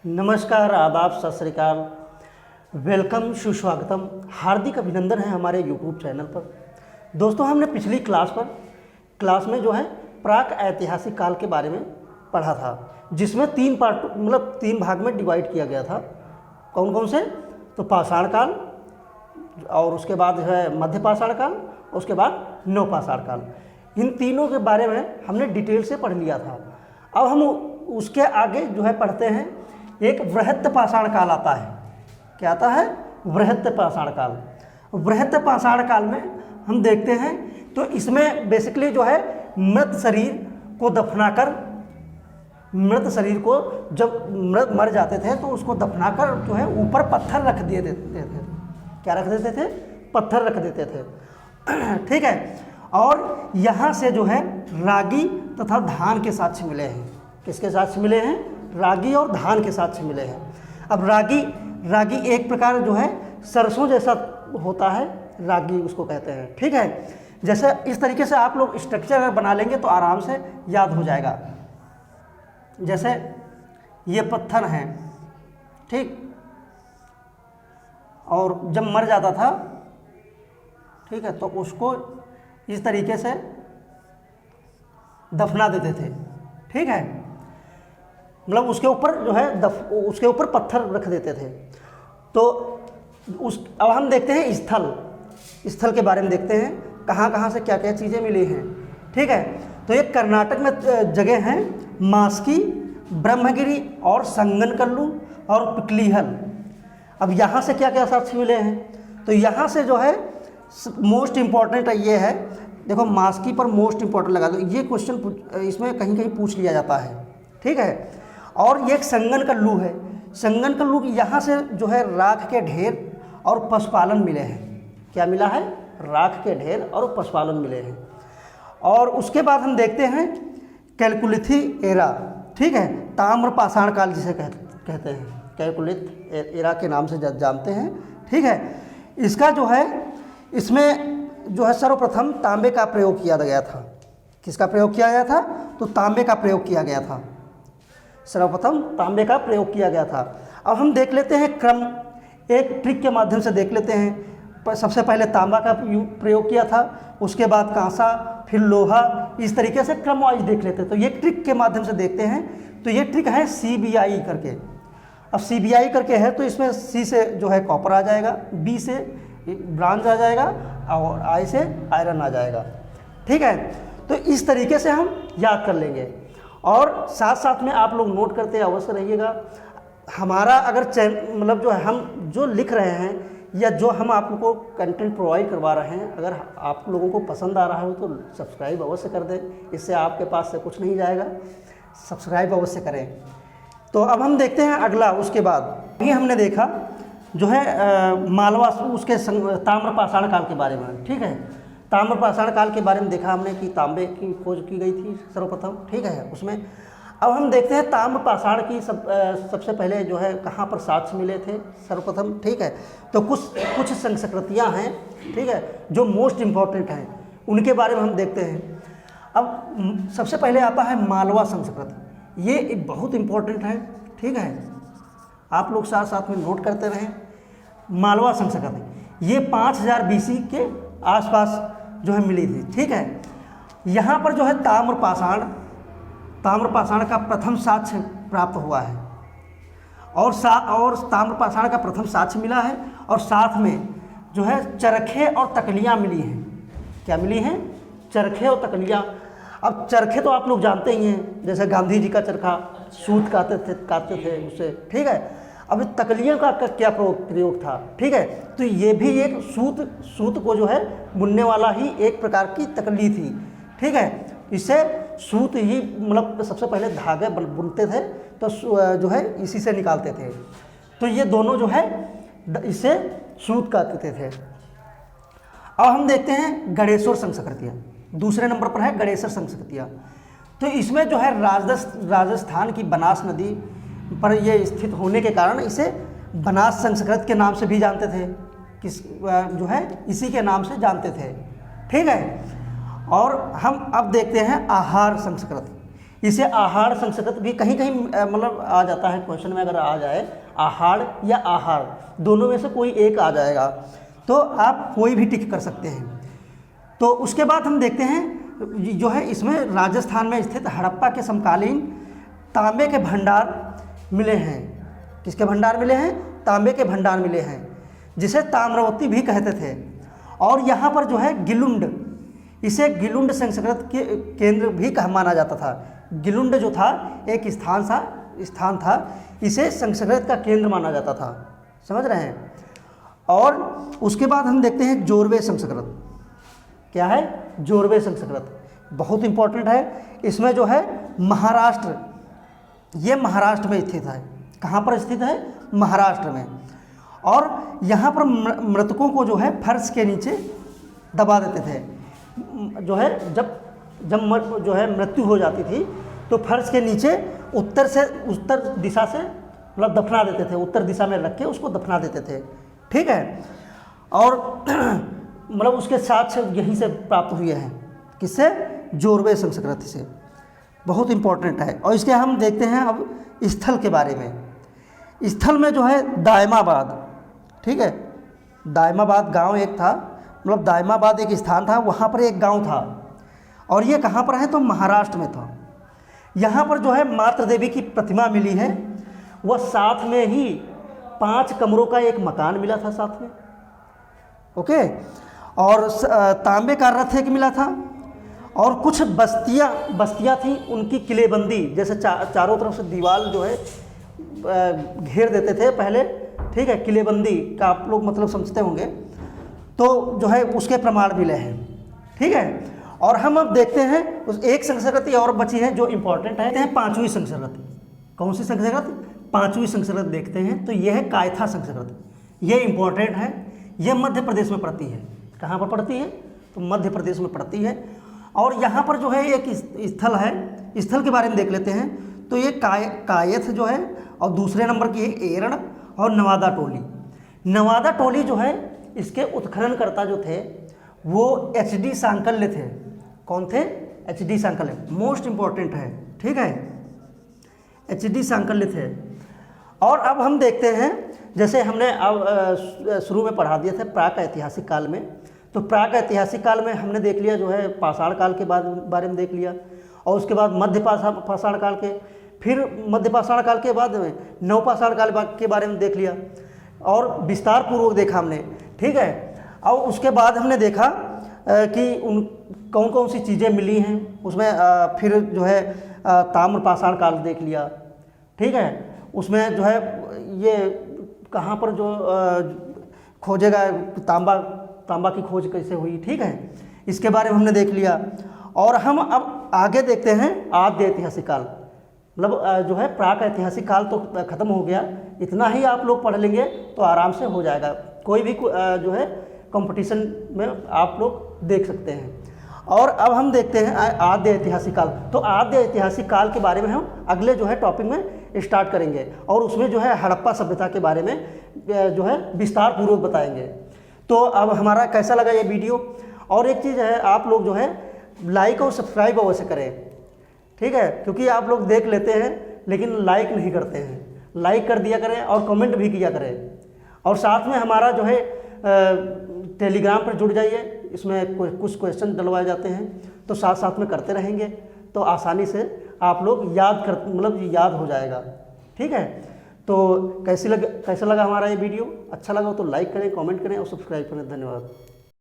नमस्कार, आदाब, सत श्री अकाल, वेलकम, सुस्वागतम, हार्दिक अभिनंदन है हमारे यूट्यूब चैनल पर। दोस्तों, हमने पिछली क्लास में जो है प्राक ऐतिहासिक काल के बारे में पढ़ा था, जिसमें तीन भाग में डिवाइड किया गया था। कौन कौन से? तो पाषाण काल, और उसके बाद जो है मध्य पाषाण काल, उसके बाद नवपाषाण काल। इन तीनों के बारे में हमने डिटेल से पढ़ लिया था। अब हम उसके आगे जो है पढ़ते हैं, एक वृहत्त पाषाण काल आता है। क्या आता है? वृहत्त पाषाण काल। वृहत्त पाषाण काल में हम देखते हैं तो इसमें बेसिकली जो है मृत शरीर को दफनाकर, मृत शरीर को जब मृत मर जाते थे तो उसको दफनाकर जो है ऊपर पत्थर रख दिए देते थे। क्या रख देते थे? पत्थर रख देते थे। ठीक है। और यहाँ से जो है रागी तथा धान के साक्ष्य मिले हैं। किसके साक्ष्य मिले हैं? रागी और धान के साक्ष्य मिले हैं। अब रागी एक प्रकार जो है सरसों जैसा होता है, रागी उसको कहते हैं। ठीक है। जैसे इस तरीके से आप लोग स्ट्रक्चर अगर बना लेंगे तो आराम से याद हो जाएगा। जैसे ये पत्थर हैं, ठीक, और जब मर जाता था, ठीक है, तो उसको इस तरीके से दफना देते थे। ठीक है, मतलब उसके ऊपर जो है उसके ऊपर पत्थर रख देते थे। तो अब हम देखते हैं स्थल के बारे में देखते हैं, कहाँ कहाँ से क्या क्या चीज़ें मिली हैं। ठीक है। तो ये कर्नाटक में जगह हैं मास्की, ब्रह्मगिरी और संगनकल्लू और पिकलीहल। अब यहाँ से क्या क्या साक्ष्य मिले हैं? तो यहाँ से जो है मोस्ट इम्पॉर्टेंट ये है, देखो मास्की पर मोस्ट इम्पॉर्टेंट लगा दो, ये क्वेश्चन इसमें कहीं कहीं पूछ लिया जाता है। ठीक है। और ये एक संगनकल्लू है। संगनकल्लू की यहाँ से जो है राख के ढेर और पशुपालन मिले हैं। क्या मिला है? राख के ढेर और पशुपालन मिले हैं। और उसके बाद हम देखते हैं कैलकुलिथी एरा। ठीक है, ताम्र पाषाण काल जिसे कहते हैं, कैलकुलिथ एरा के नाम से जानते हैं। ठीक है। इसका जो है, इसमें जो है सर्वप्रथम तांबे का प्रयोग किया गया था। किसका प्रयोग किया गया था? तो तांबे का प्रयोग किया गया था। सर्वप्रथम तांबे का प्रयोग किया गया था। अब हम देख लेते हैं क्रम, एक ट्रिक के माध्यम से देख लेते हैं। सबसे पहले तांबा का प्रयोग किया था, उसके बाद कांसा, फिर लोहा, इस तरीके से क्रम वाइज देख लेते हैं। तो ये ट्रिक के माध्यम से देखते हैं। तो ये ट्रिक है CBI करके। अब CBI करके है तो इसमें C से जो है कॉपर आ जाएगा, B से ब्रांज आ जाएगा और I से आयरन आ जाएगा। ठीक है। तो इस तरीके से हम याद कर लेंगे, और साथ साथ में आप लोग नोट करते अवश्य रहिएगा। हमारा अगर मतलब जो है हम जो लिख रहे हैं या जो हम आप लोगों को कंटेंट प्रोवाइड करवा रहे हैं, अगर आप लोगों को पसंद आ रहा हो तो सब्सक्राइब अवश्य कर दें। इससे आपके पास से कुछ नहीं जाएगा, सब्सक्राइब अवश्य करें। तो अब हम देखते हैं अगला। उसके बाद ये हमने देखा जो है मालवा, उसके ताम्र पाषाण काल के बारे में। ठीक है, ताम्र पाषाण काल के बारे में देखा हमने कि तांबे की खोज की गई थी सर्वप्रथम। ठीक है, उसमें अब हम देखते हैं ताम्र पाषाण की सबसे पहले जो है कहाँ पर साक्ष्य मिले थे सर्वप्रथम। ठीक है, तो कुछ संस्कृतियाँ हैं, ठीक है, जो मोस्ट इम्पॉर्टेंट हैं, उनके बारे में हम देखते हैं। अब सबसे पहले आता है मालवा संस्कृति। ये एक बहुत इम्पॉर्टेंट है। ठीक है, आप लोग साथ साथ में नोट करते रहें। मालवा संस्कृति ये 5000 BC के आसपास जो है मिली थी। ठीक है। यहाँ पर जो है ताम्र पाषाण का प्रथम साक्ष्य प्राप्त हुआ है, और ताम्र पाषाण का प्रथम साक्ष्य मिला है, और साथ में जो है चरखे और तकलियाँ मिली हैं। क्या मिली हैं? चरखे और तकलियाँ। अब चरखे तो आप लोग जानते ही हैं, जैसे गांधी जी का चरखा सूत काटते थे उससे। ठीक है। अब तकलियों का क्या प्रयोग था? ठीक है, तो ये भी एक सूत को जो है बुनने वाला ही एक प्रकार की तकली थी। ठीक है, इससे सूत ही मतलब सबसे पहले धागे बुनते थे, तो जो है इसी से निकालते थे। तो ये दोनों जो है इससे सूत काटते थे। अब हम देखते हैं गणेश्वर संस्कृतियाँ। दूसरे नंबर पर है गणेश्वर संस्कृतियाँ। तो इसमें जो है राजस्थान की बनास नदी पर ये स्थित होने के कारण इसे बनास संस्कृत के नाम से भी जानते थे। जो है इसी के नाम से जानते थे। ठीक है। और हम अब देखते हैं आहार संस्कृति। इसे आहार संस्कृत भी कहीं कहीं मतलब आ जाता है, क्वेश्चन में अगर आ जाए आहार या आहार, दोनों में से कोई एक आ जाएगा, तो आप कोई भी टिक कर सकते हैं। तो उसके बाद हम देखते हैं जो है इसमें राजस्थान में स्थित हड़प्पा के समकालीन तांबे के भंडार मिले हैं। किसके भंडार मिले हैं? तांबे के भंडार मिले हैं, जिसे ताम्रवती भी कहते थे। और यहाँ पर जो है गिलुंड, इसे गिलुंड संस्कृत के केंद्र भी माना जाता था। गिलुंड जो था एक स्थान था, इसे संस्कृत का केंद्र माना जाता था। समझ रहे हैं? और उसके बाद हम देखते हैं जोरवे संस्कृत। क्या है? जोरवे संस्कृत बहुत इंपॉर्टेंट है। इसमें जो है महाराष्ट्र, ये महाराष्ट्र में स्थित है। कहाँ पर स्थित है? महाराष्ट्र में। और यहाँ पर मृतकों को जो है फर्श के नीचे दबा देते थे। जो है जब जो है मृत्यु हो जाती थी तो फर्श के नीचे उत्तर दिशा से मतलब दफना देते थे, उत्तर दिशा में रख के उसको दफना देते थे। ठीक है? और मतलब उसके साक्ष्य यहीं से प्राप्त हुए हैं। किससे? जोरवे संस्कृति से। बहुत इंपॉर्टेंट है। और इसके हम देखते हैं अब स्थल के बारे में। स्थल में जो है दायमाबाद, ठीक है, दायमाबाद गांव एक था, मतलब दायमाबाद एक स्थान था, वहाँ पर एक गांव था। और ये कहाँ पर है? तो महाराष्ट्र में था। यहाँ पर जो है मातृ देवी की प्रतिमा मिली है। वह साथ में ही 5 कमरों का एक मकान मिला था साथ में। ओके। और तांबे का रथ एक मिला था। और कुछ बस्तियाँ थी, उनकी किलेबंदी, जैसे चारों तरफ से दीवार जो है घेर देते थे पहले। ठीक है? किलेबंदी का आप लोग मतलब समझते होंगे। तो जो है उसके प्रमाण मिले हैं। ठीक है? और हम अब देखते हैं उस एक संस्कृति और बची है जो इम्पोर्टेंट है, 5वीं संस्कृति। कौन सी संस्कृति? 5वीं संस्कृति देखते हैं। तो यह है कायथा संस्कृति। ये इम्पोर्टेंट है। यह मध्य प्रदेश में पड़ती है। कहाँ पर पड़ती है? तो मध्य प्रदेश में पड़ती है। और यहाँ पर जो है एक स्थल है, स्थल के बारे में देख लेते हैं। तो ये कायथ जो है, और दूसरे नंबर की है एरण और नवादा टोली। नवादा टोली जो है इसके उत्खननकर्ता जो थे वो एच.डी. सांकल्य थे। कौन थे? एच.डी. सांकल्य। मोस्ट इम्पॉर्टेंट है। ठीक है? एच.डी. सांकल्य थे। और अब हम देखते हैं, जैसे हमने अब शुरू में पढ़ा दिया था प्राक ऐतिहासिक काल में, तो प्राक ऐतिहासिक काल में हमने देख लिया जो है पाषाण काल के बारे में देख लिया। और उसके बाद मध्य पाषाण काल के, फिर मध्य पाषाण काल के बाद नवपाषाण काल के बारे में देख लिया और विस्तार पूर्वक देखा हमने। ठीक है? और उसके बाद हमने देखा कि उन कौन कौन सी चीज़ें मिली हैं उसमें। फिर जो है ताम्र पाषाण काल देख लिया। ठीक है? उसमें जो है ये कहाँ पर जो खोजेगा तांबा की खोज कैसे हुई। ठीक है? इसके बारे में हमने देख लिया। और हम अब आगे देखते हैं आद्य ऐतिहासिक काल, मतलब जो है प्राक ऐतिहासिक काल तो ख़त्म हो गया। इतना ही आप लोग पढ़ लेंगे तो आराम से हो जाएगा। कोई भी जो है कंपटीशन में आप लोग देख सकते हैं। और अब हम देखते हैं आद्य ऐतिहासिक काल। तो आद्य ऐतिहासिक काल के बारे में हम अगले जो है टॉपिक में स्टार्ट करेंगे। और उसमें जो है हड़प्पा सभ्यता के बारे में जो है विस्तार पूर्वक बताएंगे। तो अब हमारा कैसा लगा ये वीडियो? और एक चीज़ है, आप लोग जो है लाइक और सब्सक्राइब अवश्य करें। ठीक है? क्योंकि आप लोग देख लेते हैं लेकिन लाइक नहीं करते हैं। लाइक कर दिया करें और कमेंट भी किया करें। और साथ में हमारा जो है टेलीग्राम पर जुड़ जाइए, इसमें कुछ क्वेश्चन डलवाए जाते हैं, तो साथ साथ में करते रहेंगे तो आसानी से आप लोग मतलब याद हो जाएगा। ठीक है? तो कैसा लगा हमारा ये वीडियो? अच्छा लगा हो तो लाइक करें, कमेंट करें और सब्सक्राइब करें। धन्यवाद।